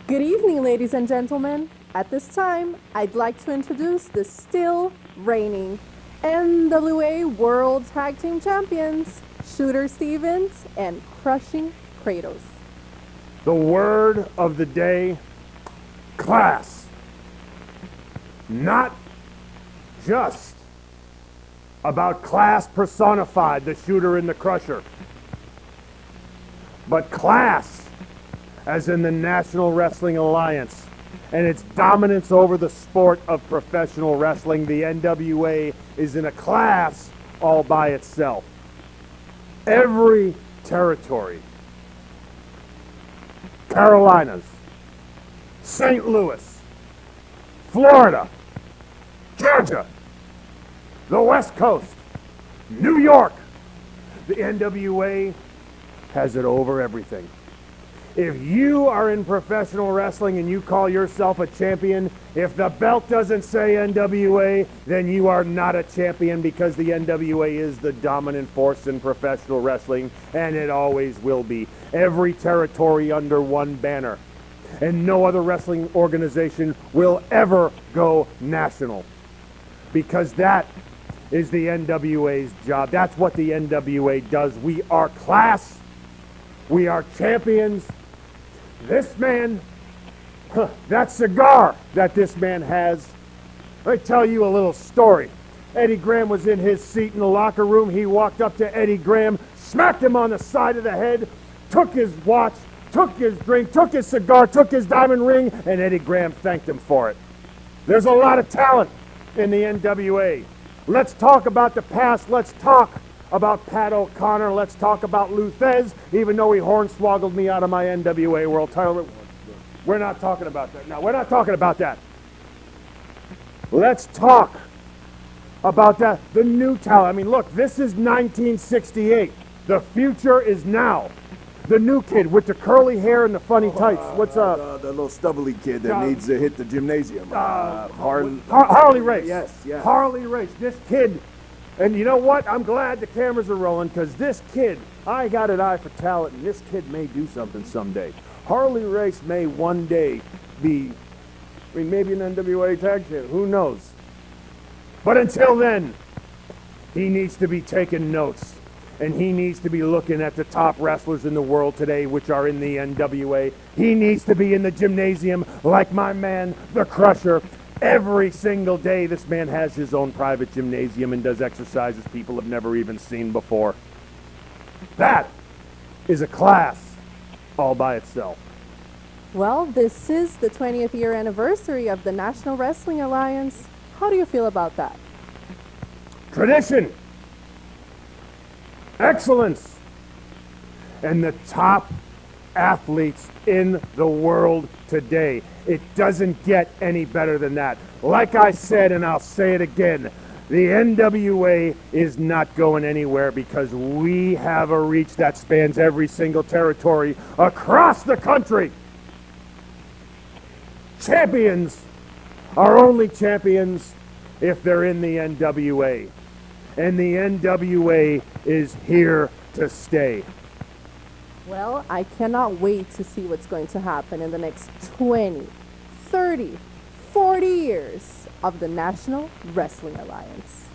Good evening, ladies and gentlemen. At this time, I'd like to introduce the still reigning NWA World Tag Team Champions, Shooter Stevens and Krusher Kratos. The word of the day, class. Not just about class personified, the Shooter and the Krusher, but class as in the National Wrestling Alliance and its dominance over the sport of professional wrestling. The NWA is in a class all by itself. Every territory, Carolinas, St. Louis, Florida, Georgia, the West Coast, New York, the NWA has it over everything. If you are in professional wrestling and you call yourself a champion, if the belt doesn't say NWA, then you are not a champion, because the NWA is the dominant force in professional wrestling, and it always will be. Every territory under one banner. And no other wrestling organization will ever go national, because that is the NWA's job. That's what the NWA does. We are class. We are champions. This man, that cigar that this man has, let me tell you a little story. Eddie Graham was in his seat in the locker room. He walked up to Eddie Graham, smacked him on the side of the head, took his watch, took his drink, took his cigar, took his diamond ring, and Eddie Graham thanked him for it. There's a lot of talent in the NWA. Let's talk about the past. Let's talk about Pat O'Connor. Let's talk about Luthez, even though he hornswoggled me out of my NWA World title. We're not talking about that. No, we're not talking about that. Let's talk about that. The new talent. I mean, look, this is 1968. The future is now. The new kid with the curly hair and the funny tights. What's up? The little stubbly kid that needs to hit the gymnasium. Harley Race. Yes. Harley Race. This kid. And you know what? I'm glad the cameras are rolling, because this kid, I got an eye for talent, and this kid may do something someday. Harley Race may one day be, maybe an NWA tag champion. Who knows? But until then, he needs to be taking notes, and he needs to be looking at the top wrestlers in the world today, which are in the NWA. He needs to be in the gymnasium like my man, the Krusher. Every single day, this man has his own private gymnasium and does exercises people have never even seen before. That is a class all by itself. Well, this is the 20th year anniversary of the National Wrestling Alliance. How do you feel about that? Tradition, excellence, and the top athletes in the world today. It doesn't get any better than that. Like I said, and I'll say it again, the NWA is not going anywhere, because we have a reach that spans every single territory across the country. Champions are only champions if they're in the NWA. And the NWA is here to stay. Well, I cannot wait to see what's going to happen in the next 20, 30, 40 years of the National Wrestling Alliance.